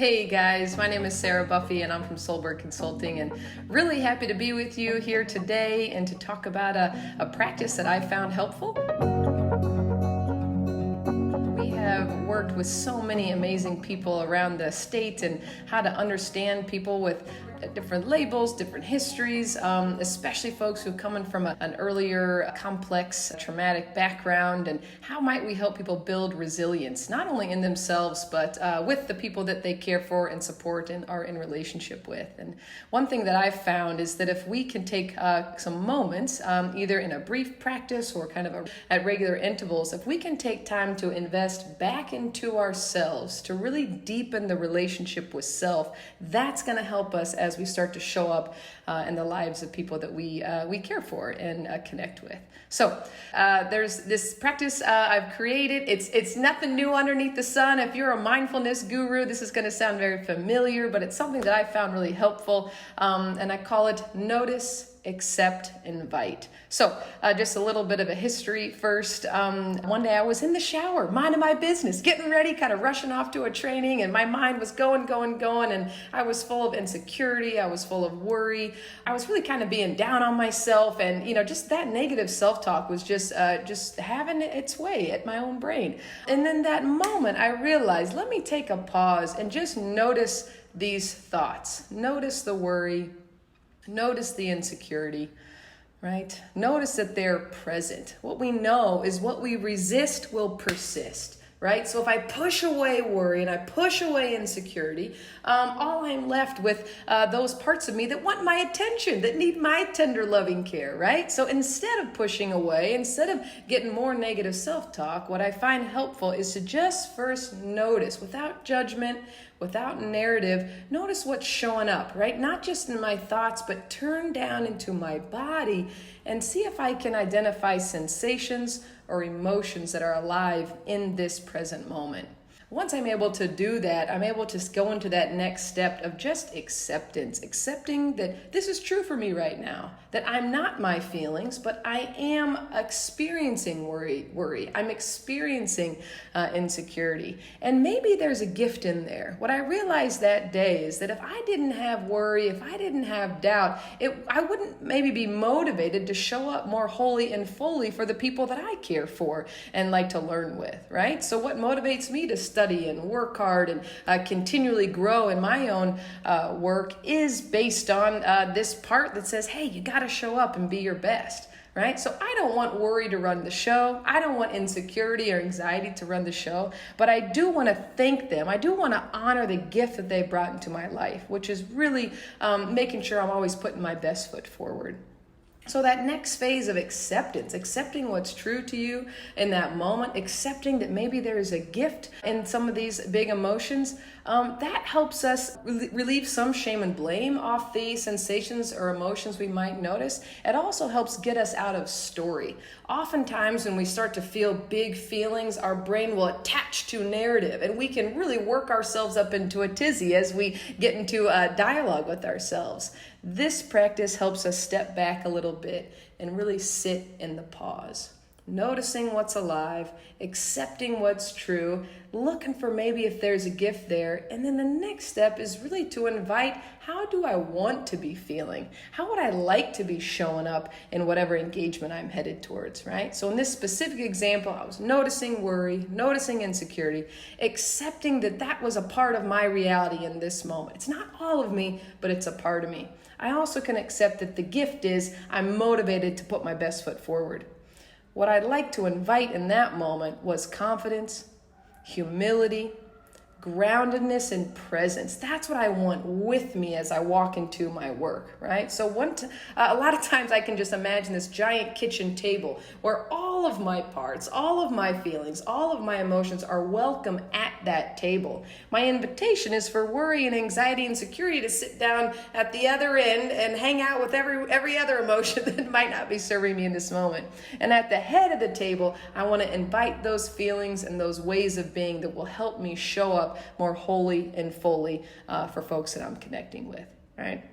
Hey guys, my name is Sarah Buffie and I'm from Solberg Consulting, and really happy to be with you here today and to talk about a practice that I found helpful. We have worked with so many amazing people around the state and how to understand people with different labels, different histories, especially folks who come in from an earlier complex traumatic background, and how might we help people build resilience, not only in themselves, but with the people that they care for and support and are in relationship with. And one thing that I've found is that if we can take some moments, either in a brief practice or kind of at regular intervals, if we can take time to invest back into ourselves, to really deepen the relationship with self, that's going to help us as we start to show up in the lives of people that we care for and connect with. So there's this practice I've created. It's nothing new underneath the sun. If you're a mindfulness guru, this is going to sound very familiar, but it's something that I found really helpful, and I call it Notice, Accept, Invite. So just a little bit of a history first. One day I was in the shower, minding my business, getting ready, kind of rushing off to a training, and my mind was going, and I was full of insecurity. I was full of worry. I was really kind of being down on myself, and just that negative self-talk was just having its way at my own brain. And then that moment I realized, let me take a pause and just notice these thoughts. Notice the worry. Notice the insecurity, right? Notice that they're present. What we know is what we resist will persist, right? So if I push away worry and I push away insecurity, all I'm left with those parts of me that want my attention, that need my tender, loving care, right? So instead of pushing away, instead of getting more negative self-talk, what I find helpful is to just first notice, without judgment, without narrative, notice what's showing up, right? Not just in my thoughts, but turn down into my body and see if I can identify sensations or emotions that are alive in this present moment. Once I'm able to do that, I'm able to go into that next step of just acceptance, accepting that this is true for me right now, that I'm not my feelings, but I am experiencing worry. I'm experiencing insecurity. And maybe there's a gift in there. What I realized that day is that if I didn't have worry, if I didn't have doubt, I wouldn't maybe be motivated to show up more wholly and fully for the people that I care for and like to learn with, right? So what motivates me to study and work hard and continually grow in my own work is based on this part that says, hey, you got to show up and be your best, right? So I don't want worry to run the show. I don't want insecurity or anxiety to run the show, but I do want to thank them. I do want to honor the gift that they brought into my life, which is really making sure I'm always putting my best foot forward. So that next phase of acceptance, accepting what's true to you in that moment, accepting that maybe there is a gift in some of these big emotions, that helps us relieve some shame and blame off the sensations or emotions we might notice. It also helps get us out of story. Oftentimes when we start to feel big feelings, our brain will attach to narrative, and we can really work ourselves up into a tizzy as we get into a dialogue with ourselves. This practice helps us step back a little bit and really sit in the pause, noticing what's alive, accepting what's true, looking for maybe if there's a gift there. And then the next step is really to invite, how do I want to be feeling? How would I like to be showing up in whatever engagement I'm headed towards, right? So in this specific example, I was noticing worry, noticing insecurity, accepting that that was a part of my reality in this moment. It's not all of me, but it's a part of me. I also can accept that the gift is I'm motivated to put my best foot forward. What I'd like to invite in that moment was confidence, humility, groundedness, and presence. That's what I want with me as I walk into my work, right? So a lot of times I can just imagine this giant kitchen table where all of my parts, all of my feelings, all of my emotions are welcome at that table. My invitation is for worry and anxiety and insecurity to sit down at the other end and hang out with every other emotion that might not be serving me in this moment. And at the head of the table, I want to invite those feelings and those ways of being that will help me show up more wholly and fully for folks that I'm connecting with, right?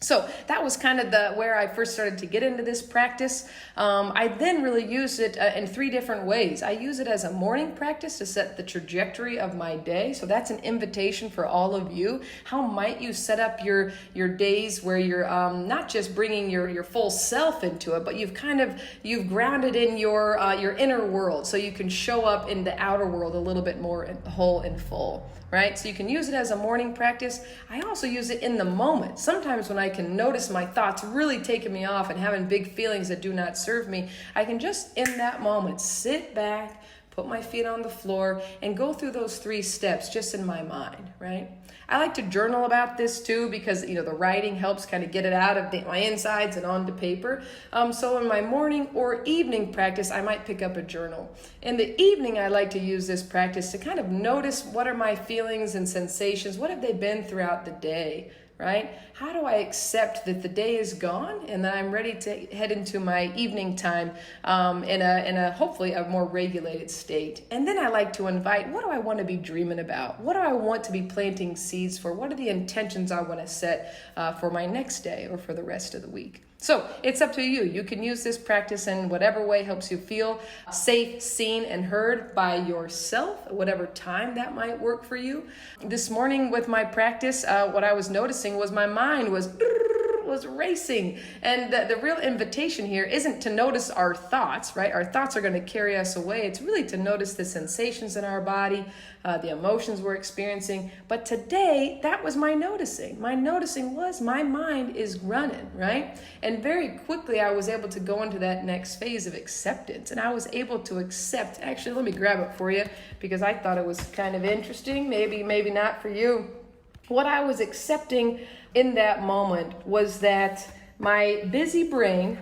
So that was kind of where I first started to get into this practice. I then really use it in 3 different ways. I use it as a morning practice to set the trajectory of my day. So that's an invitation for all of you. How might you set up your days where you're not just bringing your full self into it, but you've grounded in your inner world, so you can show up in the outer world a little bit more whole and full. Right? So you can use it as a morning practice. I also use it in the moment. Sometimes when I can notice my thoughts really taking me off and having big feelings that do not serve me, I can just in that moment sit back, put my feet on the floor, and go through those 3 steps just in my mind, right? I like to journal about this too, because the writing helps kind of get it out of my insides and onto paper. So in my morning or evening practice, I might pick up a journal. In the evening, I like to use this practice to kind of notice what are my feelings and sensations, what have they been throughout the day, right? How do I accept that the day is gone and that I'm ready to head into my evening time in a hopefully a more regulated state? And then I like to invite, what do I want to be dreaming about? What do I want to be planting seeds for? What are the intentions I want to set for my next day or for the rest of the week? So it's up to you. You can use this practice in whatever way helps you feel safe, seen, and heard by yourself, whatever time that might work for you. This morning with my practice, what I was noticing was my mind was racing. And the real invitation here isn't to notice our thoughts, right? Our thoughts are going to carry us away. It's really to notice the sensations in our body, the emotions we're experiencing. But today, that was my noticing. My noticing was my mind is running, right? And very quickly, I was able to go into that next phase of acceptance. And I was able to accept, actually, let me grab it for you because I thought it was kind of interesting. Maybe not for you. What I was accepting in that moment was that my busy brain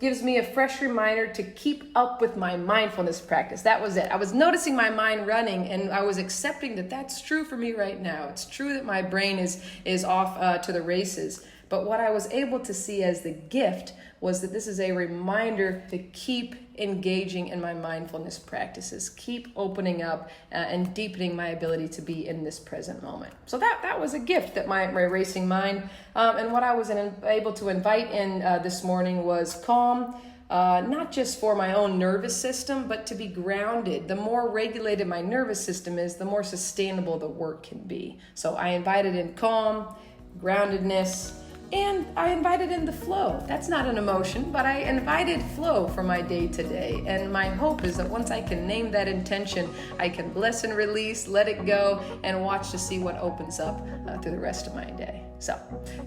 gives me a fresh reminder to keep up with my mindfulness practice. That was it. I was noticing my mind running, and I was accepting that that's true for me right now. It's true that my brain is off to the races. But what I was able to see as the gift was that this is a reminder to keep engaging in my mindfulness practices, keep opening up and deepening my ability to be in this present moment. So that was a gift that my racing mind, and what I was able to invite in this morning was calm, not just for my own nervous system, but to be grounded. The more regulated my nervous system is, the more sustainable the work can be. So I invited in calm, groundedness, and I invited in the flow. That's not an emotion, but I invited flow for my day today. And my hope is that once I can name that intention, I can bless and release, let it go, and watch to see what opens up through the rest of my day. So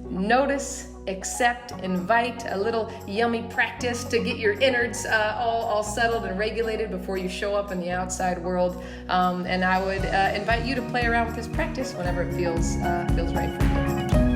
notice, accept, invite, a little yummy practice to get your innards all settled and regulated before you show up in the outside world. And I would invite you to play around with this practice whenever it feels right for you.